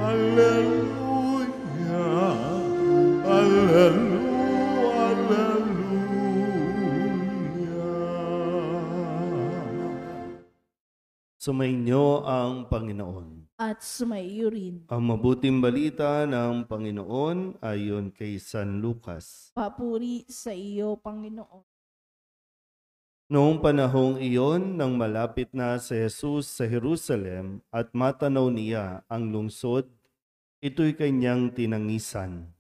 Hallelujah, hallelujah, hallelujah. Sumainyo ang Panginoon. At sumaiyo rin. Ang mabuting balita ng Panginoon ayon kay San Lucas. Papuri sa iyo, Panginoon. Noong panahong iyon, nang malapit na si Jesus sa Jerusalem at matanaw niya ang lungsod, ito'y kanyang tinangisan.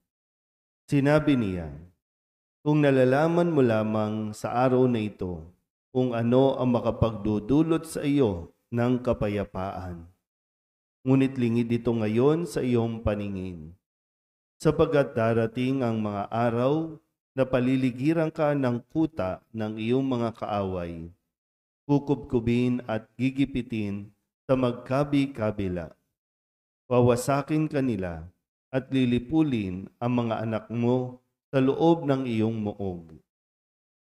Sinabi niya, "Kung nalalaman mo lamang sa araw na ito, kung ano ang makapagdudulot sa iyo ng kapayapaan. Ngunit lingid ito ngayon sa iyong paningin, sapagkat darating ang mga araw na paliligiran ka ng kuta ng iyong mga kaaway, kukubkubin at gigipitin sa magkabi-kabila. Wawasakin kanila at lilipulin ang mga anak mo sa loob ng iyong muog.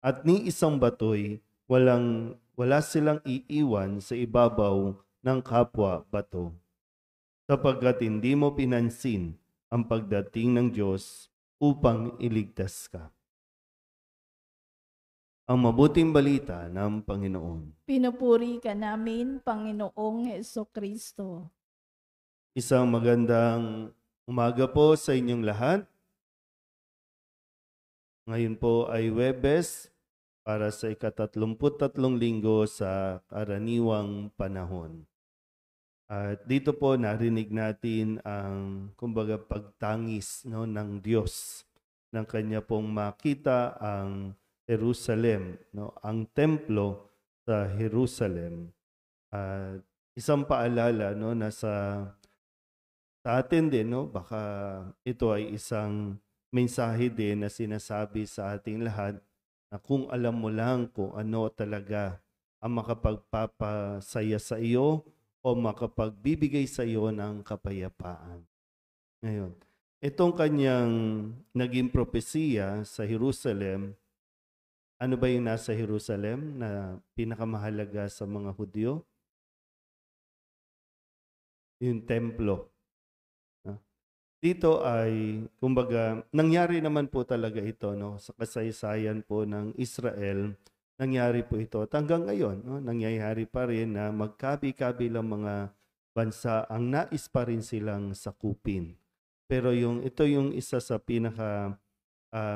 At ni isang batoy, wala silang iiwan sa ibabaw ng kapwa bato, sapagkat hindi mo pinansin ang pagdating ng Diyos upang iligtas ka." Ang mabuting balita ng Panginoon. Pinupuri ka namin, Panginoong Hesukristo. Isang magandang umaga po sa inyong lahat. Ngayon po ay Huwebes para sa ika-33 linggo sa karaniwang panahon. At dito po narinig natin ang kumbaga pagtangis ng Diyos ng kanya pong makita ang Jerusalem, ang templo sa Jerusalem. At isang paalala na sa atin din, baka ito ay isang mensahe din na sinasabi sa ating lahat na kung alam mo lang kung ano talaga ang makapagpapasaya sa iyo o makapagbibigay sa iyo ng kapayapaan. Ngayon, itong kanyang naging propesiya sa Jerusalem, ano ba yung nasa Jerusalem na pinakamahalaga sa mga Hudyo? Yung templo. Dito ay, kumbaga, nangyari naman po talaga ito sa kasaysayan po ng Israel. Nangyari po ito at hanggang ngayon, nangyayari pa rin na magkabi-kabilang mga bansa ang nais pa rin silang sakupin. Pero ito yung isa sa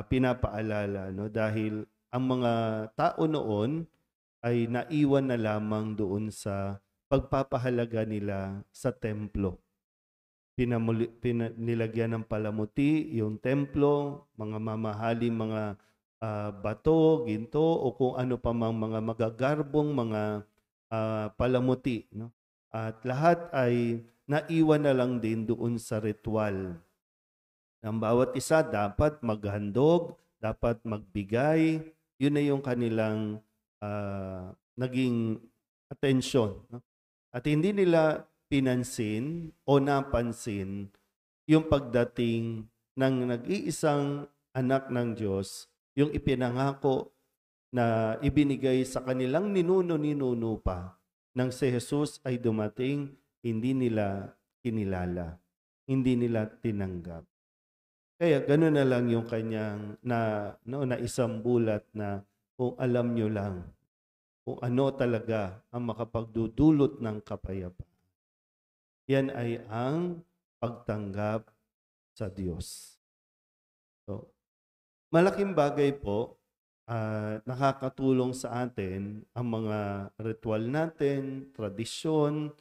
pinapaalala, dahil ang mga tao noon ay naiwan na lamang doon sa pagpapahalaga nila sa templo. Nilagyan ng palamuti yung templo, mga mamahaling mga bato, ginto, o kung ano pa mang mga magagarbong mga palamuti. At lahat ay naiwan na lang din doon sa ritual. Ang bawat isa dapat maghandog, dapat magbigay. Yun na yung kanilang naging atensyon. At hindi nila pinansin o napansin yung pagdating ng nag-iisang anak ng Diyos, yung ipinangako na ibinigay sa kanilang ninuno pa nang si Jesus ay dumating, hindi nila kinilala, hindi nila tinanggap. Kaya gano'n na lang yung kanyang na isang bulat na kung alam nyo lang kung ano talaga ang makapagdudulot ng kapayapaan. Yan ay ang pagtanggap sa Diyos. So, malaking bagay po, nakakatulong sa atin ang mga ritual natin, tradisyon,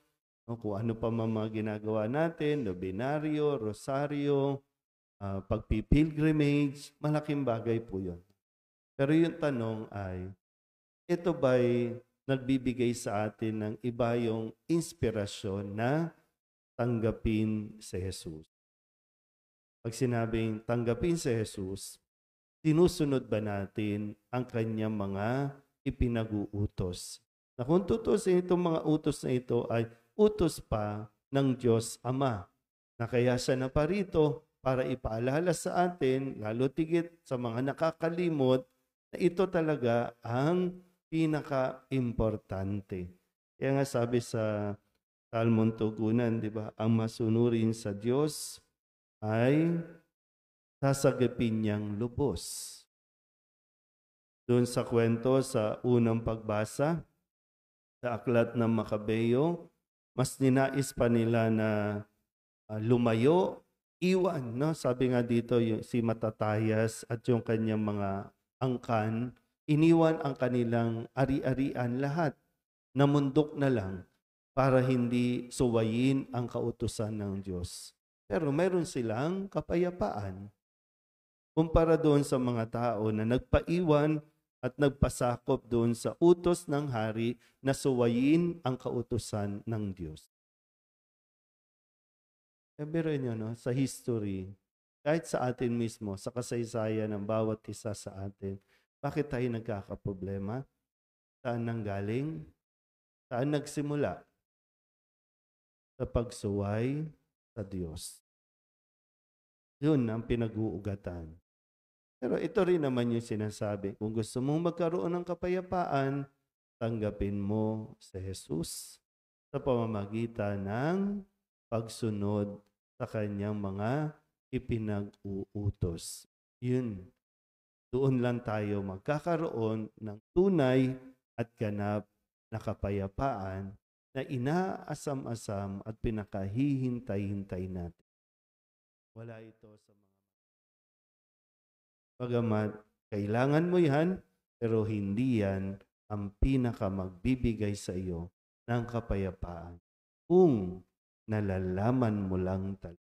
kung ano pa mga ginagawa natin, nobinaryo, rosaryo, pagpipilgrimage, malaking bagay po yun. Pero yung tanong ay, ito ba'y nagbibigay sa atin ng iba yung inspirasyon na tanggapin si Jesus? Pag sinabing tanggapin si Jesus, sinusunod ba natin ang kanyang mga ipinag-uutos? Na kung tutusin itong mga utos na ito ay utos pa ng Diyos Ama, na kaya siya naparito para ipaalala sa atin, lalo tigit sa mga nakakalimot, na ito talaga ang pinaka-importante. Kaya nga sabi sa Salmon tugunan, di ba? Ang masunurin sa Diyos ay sasagipin niyang lubos. Doon sa kwento sa unang pagbasa, sa aklat ng Makabeo, mas ninais pa nila na lumayo, iwan. No? Sabi nga dito, si Matatayas at yung kanyang mga angkan, iniwan ang kanilang ari-arian lahat. Namundok na lang para hindi suwayin ang kautusan ng Diyos. Pero meron silang kapayapaan. Kumpara doon sa mga tao na nagpaiwan at nagpasakop doon sa utos ng hari na suwayin ang kautusan ng Diyos. Pero nyo, no, sa history, kahit sa atin mismo, sa kasaysayan ng bawat isa sa atin, bakit tayo nagkakaproblema? Saan nanggaling? Saan nagsimula? Sa pagsuway sa Diyos. Yun ang pinag-uugatan. Pero ito rin naman yung sinasabi. Kung gusto mong magkaroon ng kapayapaan, tanggapin mo si Jesus sa pamamagitan ng pagsunod sa kanyang mga ipinag-uutos. Yun. Doon lang tayo magkakaroon ng tunay at ganap na kapayapaan na inaasam-asam at pinakahihintay-hintay natin. Wala ito sa mga bagamat kailangan mo yan, pero hindi yan ang pinakamagbibigay sa iyo ng kapayapaan kung nalalaman mo lang talaga.